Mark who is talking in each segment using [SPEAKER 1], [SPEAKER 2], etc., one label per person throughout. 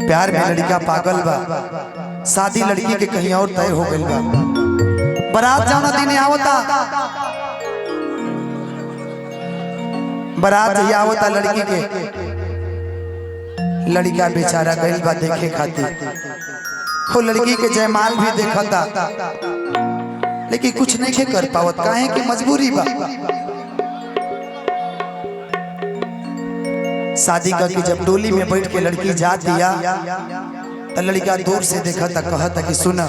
[SPEAKER 1] प्यार में लड़का पागल बा, शादी लड़की के कहीं और तय हो गई बा। बारात जाना दिन आवता, बारात ही आवता लड़की के, लड़का बेचारा गइल बा देखे खातिर। वो लड़की के जयमाल भी देखता, लेकिन कुछ नहीं कर पावत, काहे कि मजबूरी बा। शादी करके जब डोली में बैठ के लड़की जा दिया तो लड़का दूर से देखा था, कहा था कि सुना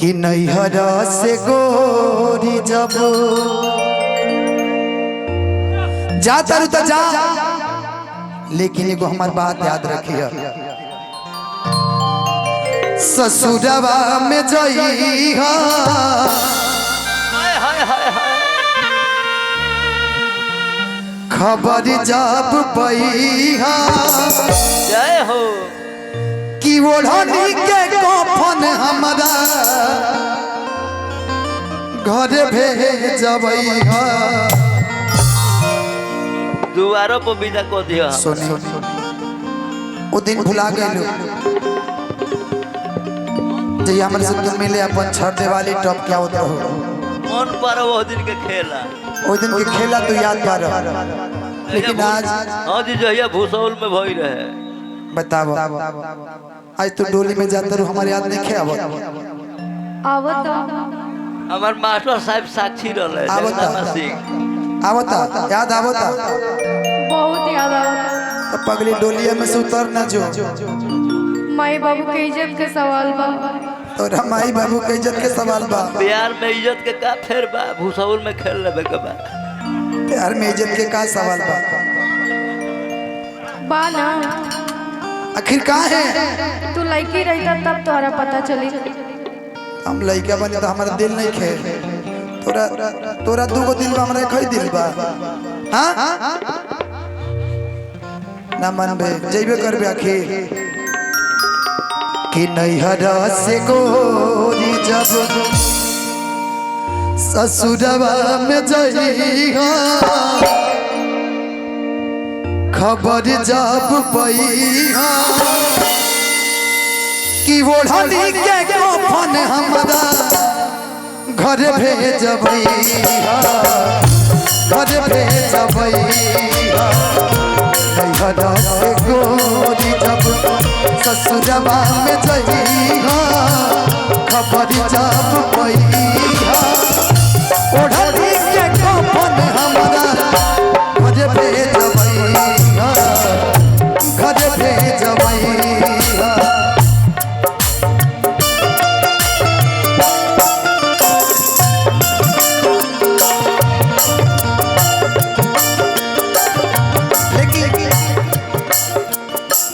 [SPEAKER 1] कि नैहर से गोरी जब जाता तो जा, लेकिन एगो हमार बात याद रखिए, ससुरवा में जइहा खबर जब पइहा,
[SPEAKER 2] जय हो
[SPEAKER 1] कि ओढ़नी के कफन हमरा घर भेजबइहा।
[SPEAKER 2] दुआरों पर विदा को दिया।
[SPEAKER 1] सोनी वो दिन भुला गए जय हमारे से तुम मिले अपन छठ दिवाली टॉप क्या होता हो,
[SPEAKER 2] मन पर वो दिन के खेला,
[SPEAKER 1] वो दिन के खेला तो याद पा रहा, लेकिन आज
[SPEAKER 2] हाँ जी जो है भूसौल में भई रहे।
[SPEAKER 1] बताओ आज तो डोली में जाता रू, हमारे याद नहीं खेब
[SPEAKER 2] हमार मास्टर साहब साक्षी रहे,
[SPEAKER 1] आवता याद आवता,
[SPEAKER 3] बहुत याद आवता।
[SPEAKER 1] तो पगली डोलिया में से उतर ना जो,
[SPEAKER 3] माई बाबू के इज्जत के सवाल बा,
[SPEAKER 1] तो माई बाबू के इज्जत के सवाल बा।
[SPEAKER 2] प्यार में इज्जत के का फेर बा, भूसौल में खेल लेबे के बा।
[SPEAKER 1] प्यार में इज्जत के का सवाल
[SPEAKER 3] बा ना,
[SPEAKER 1] आखिर का है?
[SPEAKER 3] तू लड़की रहता तब तोहरा पता चली।
[SPEAKER 1] हम लड़का बने तो हमारा दिल नहीं खे, तोरा तोरा दूगो दिल बा, हमरा खई दिल बा। हाँ ना मन बे जइबे करबे आखिर कि नैहर से गोरी जब ससुरवा में जइहा खबर जब पइहा, कि ओढ़नी के कफन हमरा घर भेजबइहा, घर भेजबइहा। नैहर से गोरी जब ससुरवा में जइहा खबर जब पइहा, ओढ़नी के कफन हमरा घर भेजबइहा, घर भेजबइहा।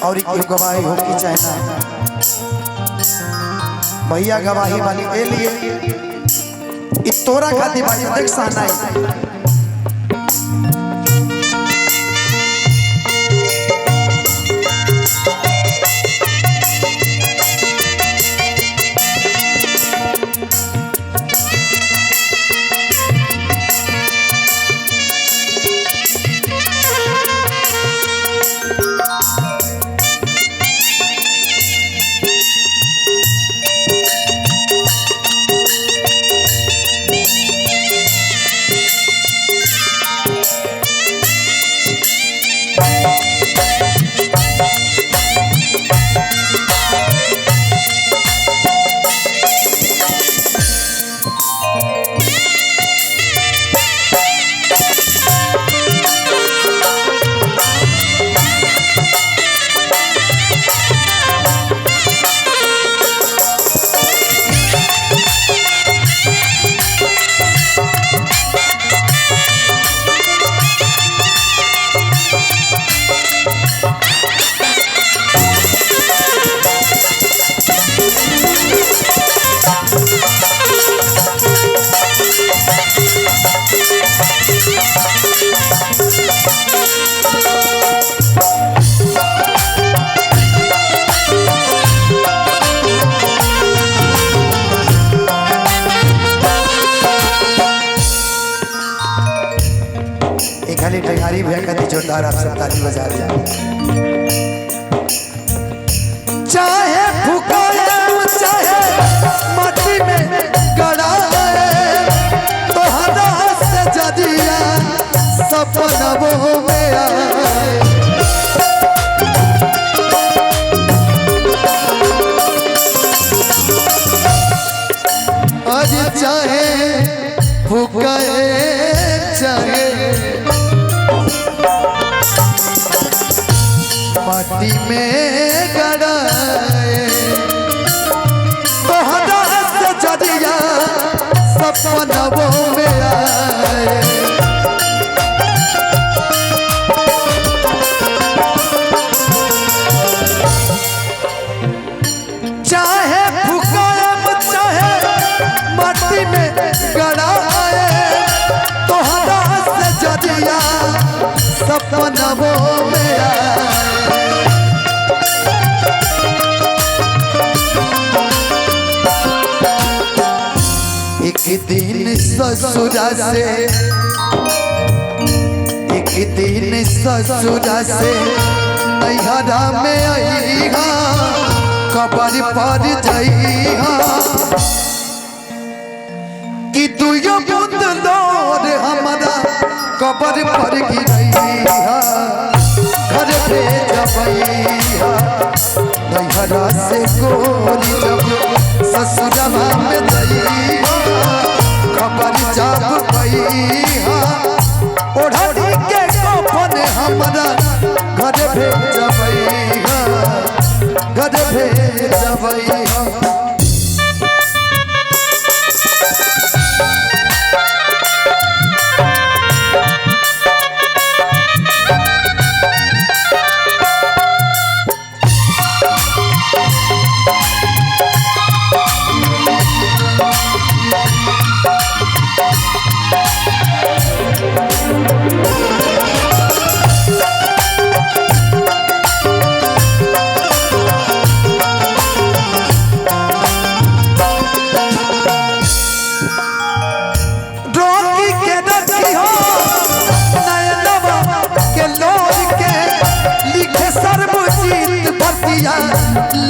[SPEAKER 1] और एक गवाही हो की चाहे ना, भैया गवाही वाली ए लिए तोरा खातिर बाजी देख सानाई। खाली टेंगारी भैया का जोरदार आप सब ताली बजा रहे हैं। में आए। आज चाहे फुकाए चाहे माटी में गड़ाए, तोहरा से जदिया सपनों में आए। चाहे फुकाए चाहे माटी में गड़ाए, तोहरा से जदिया सपनों में आए। एक दिन ससुरा से एक दिन ससुरा से नैहरा में आईहा, कबर पर जाइहा कि दुयो बूंद लोर हमारा कबर पर गिरैहा। घर पे जबैहा नैहरा से गोरी जब ससुरा में जाइहा, खबर जब पैहा ओढ़ी के कफन हमारा घर भेजबैहा, घर भेजबैहा।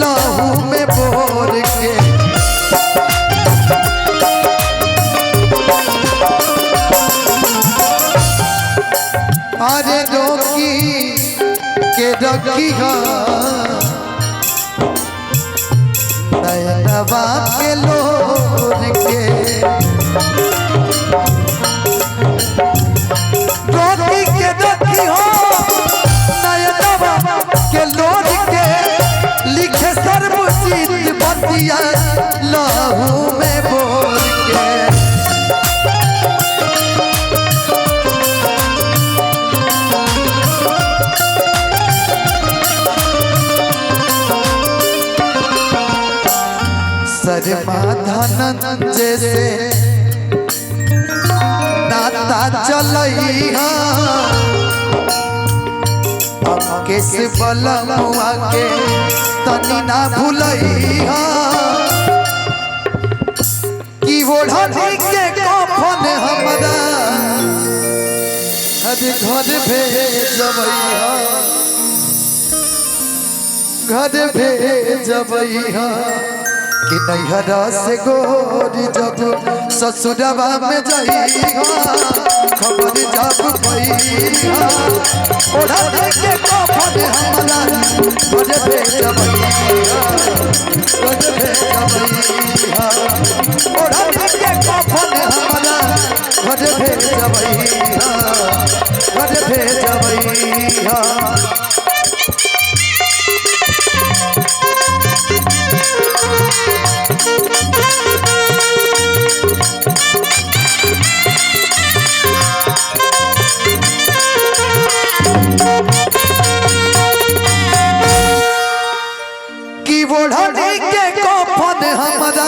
[SPEAKER 1] लहू में बोर के अरे रोकी के रखी नयनवा के लोर के, रोकी के रखी नयनवा के लोर के, लिखे सर्वजीत बतिया लहू में बोल के। सरमाधन जैसे नाता चलैहा, केस बलमुआ के तनी ना भूलैहा कि ओढ़नी के कफन हमरा घर भेजबैहा, घर भेजबैहा कि नैहरा से गोरी जब ससुरवा में जाइहा, खबर जब पैहा ओढ़नी के कफन हमरा घर भेजबैहा, घर भेजबैहा ओढ़नी के कफन हमरा घर भेजबैहा, घर भेजबैहा। ओढ़नी के कफन हमरा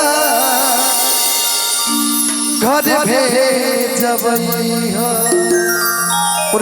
[SPEAKER 1] घर भेजबैहा।